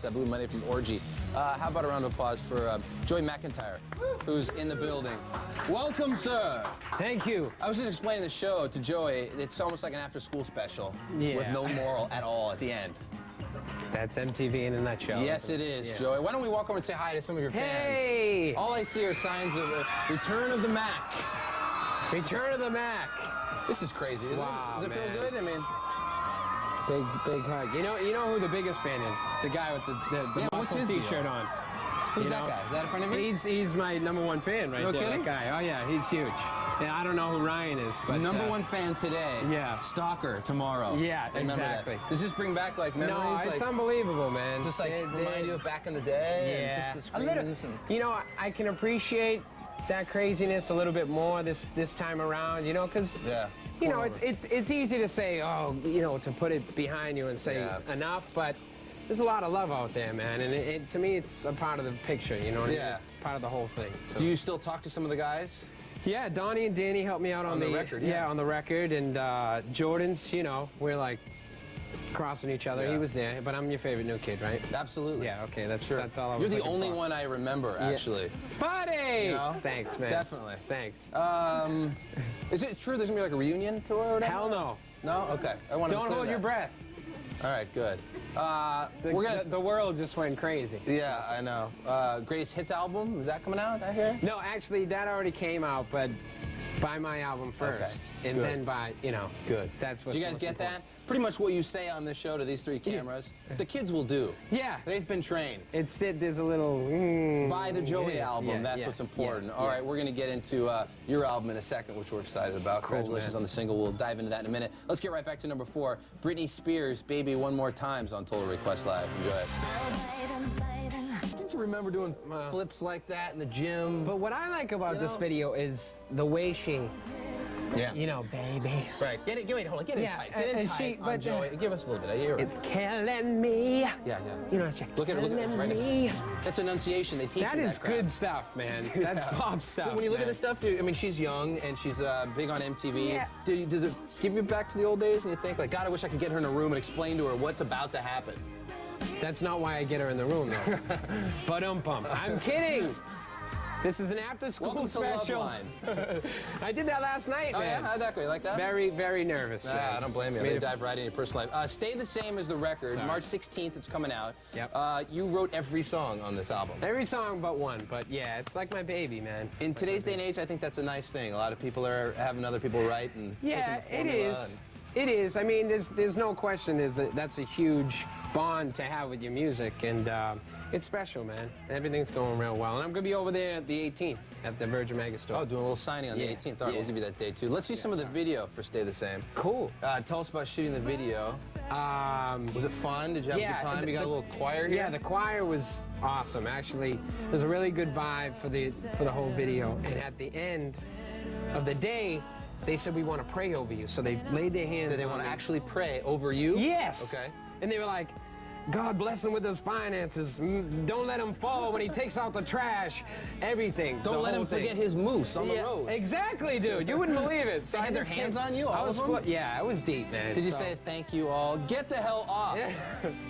I believe Monday from Orgy. How about a round of applause for Joey McIntyre, who's in the building. Welcome, sir. Thank you. I was just explaining the show to Joey. It's almost like an after-school special with no moral at all at the end. That's MTV in a nutshell. Yes, it is, yes. Joey. Why don't we walk over and say hi to some of your fans? Hey! All I see are signs of Return of the Mac. Return of the Mac. This is crazy, isn't wow, it? Does it feel good? I mean... Big hug. You know who the biggest fan is? The guy with the muscle T-shirt on. Who's that guy? Is that a friend of yours? He's my #1 fan right there. Kidding? That guy. Oh yeah, he's huge. Yeah, I don't know who Ryan is, but #1 fan today. Yeah. Stalker tomorrow. Yeah, exactly. Does this bring back like memories? No, it's unbelievable, man. Just like remind you of back in the day. Yeah. And just the screens you know, I can appreciate that craziness a little bit more this time around. You know, because you know it's easy to say, oh, you know, to put it behind you and say enough, but there's a lot of love out there, man, and to me, it's a part of the picture, you know what I mean? It's part of the whole thing. So. Do you still talk to some of the guys? Yeah, Donnie and Danny helped me out on the record. Yeah, on the record, and Jordan's, you know, we're like crossing each other. He was there, but I'm your favorite new kid, right? Absolutely. Yeah, okay, that's all I was You're the looking only for. one I remember, actually. Buddy! You know? Thanks, man. Definitely. Thanks. Is it true there's gonna be like a reunion tour or whatever? Hell no. No? Okay. I want to Don't hold your breath. All right, good. The world just went crazy. Yeah, I know. Greatest Hits album, is that coming out, I hear? No, actually, that already came out, but buy my album first, and then buy, you know. Good. That's what. Do you guys get that? Pretty much what you say on this show to these 3 cameras, the kids will do. Yeah. They've been trained. There's a little... Buy the Joey album, that's what's important. All right, we're going to get into your album in a second, which we're excited about. Cool, Congratulations on the single. We'll dive into that in a minute. Let's get right back to #4. Britney Spears, Baby One More Time's on Total Request Live. Enjoy it. Don't you remember doing flips like that in the gym? But what I like about this video is the way she... You know, baby. Right. Get it. Hold on. Get it tight. Get it tight on Joey. Give us a little bit. I hear it. It's killing me. Yeah. You know, check. Look at it. It's right next. That's enunciation. They teach that you is good stuff, man. That's pop stuff. When you look at this stuff, dude, I mean, she's young and she's big on MTV. Yeah. Does it give you back to the old days and you think, like, God, I wish I could get her in a room and explain to her what's about to happen? That's not why I get her in the room, though. But I'm kidding. This is an after-school special. I did that last night, man. Yeah? How'd that go? You like that? Very, very nervous. I don't blame you. They dive right into your personal life. Stay the Same is the record. March 16th, it's coming out. Yep. You wrote every song on this album. Every song but one, but yeah, it's like my baby, man. In today's day and age, I think that's a nice thing. A lot of people are having other people write and it is. It is. I mean, there's no question. That's a huge bond to have with your music, and it's special, man. Everything's going real well. And I'm going to be over there at the 18th at the Virgin Mega Store. Oh, doing a little signing on the 18th. All right, we'll give you that day, too. Let's see some of the video for Stay the Same. Cool. Tell us about shooting the video. Was it fun? Did you have a good time? You got a little choir here? Yeah, the choir was awesome. Actually, there's a really good vibe for the whole video. And at the end of the day, they said, we want to pray over you. So they laid their hands on me. Did they want to actually pray over you? Yes. Okay. And they were like, God bless him with his finances. Don't let him fall when he takes out the trash. Everything. Don't let him forget his moose on the road. Exactly, dude. You wouldn't believe it. So they had their hands on you, all of them? Yeah, it was deep, man. Did you say, thank you all? Get the hell off.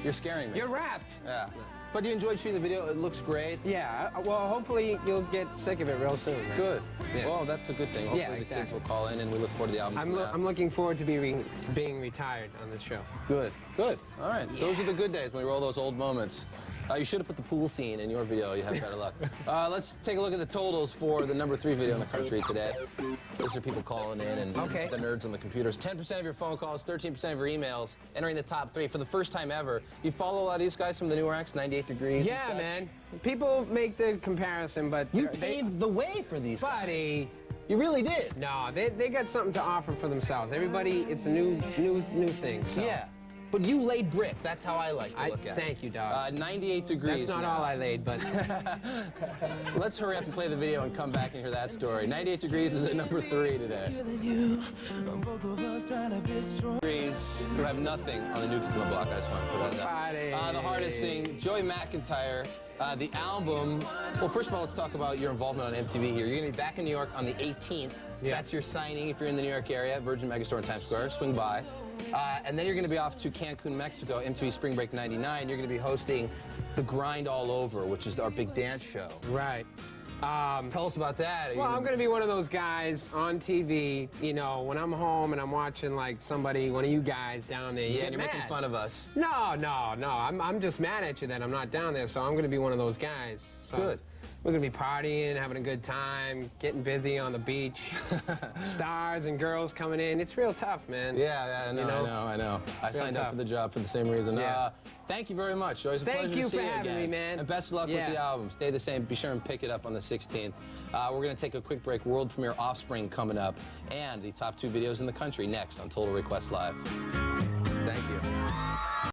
You're scaring me. You're wrapped. Yeah. But you enjoyed shooting the video. It looks great. Yeah. Well, hopefully you'll get sick of it real soon, man. Good. Yeah. Well, that's a good thing. Hopefully the kids will call in, and we look forward to the album. I'm looking forward to being retired on this show. Good. Good. All right. Yeah. Those are the good days when we roll those old moments. You should have put the pool scene in your video. You have better luck. Let's take a look at the totals for the #3 video in the country today. These are people calling in and the nerds on the computers. 10% of your phone calls, 13% of your emails, entering the top 3 for the first time ever. You follow a lot of these guys from the newer acts, 98 Degrees. Yeah, man. People make the comparison, but you paved the way for these guys. You really did. No, they got something to offer for themselves. Everybody, it's a new thing. So. Yeah. But you laid brick. That's how I like to look at it. Thank you, dog. 98 Degrees. That's not all I laid, but... Let's hurry up and play the video and come back and hear that story. 98 Degrees is at #3 today. Degrees, who have nothing on the New Kids on the Block. I just want to put that out. The hardest thing, Joey McIntyre. The album, well, first of all, let's talk about your involvement on MTV here. You're going to be back in New York on the 18th. Yeah. That's your signing if you're in the New York area, Virgin Megastore in Times Square. Swing by. And then you're going to be off to Cancun, Mexico, MTV Spring Break '99. You're going to be hosting The Grind All Over, which is our big dance show. Right. Tell us about that. Well, I'm going to be one of those guys on TV, you know, when I'm home and I'm watching, like, somebody, one of you guys down there. Yeah, and you're making fun of us. No. I'm just mad at you that I'm not down there, so I'm going to be one of those guys. So good. We're going to be partying, having a good time, getting busy on the beach. Stars and girls coming in. It's real tough, man. Yeah, I know. I signed up for the job for the same reason. Yeah. Thank you very much. Always a pleasure to see you again. Thank you for having me, man. And best of luck with the album. Stay the same. Be sure and pick it up on the 16th. We're going to take a quick break. World premiere Offspring coming up. And the top 2 videos in the country next on Total Request Live. Thank you.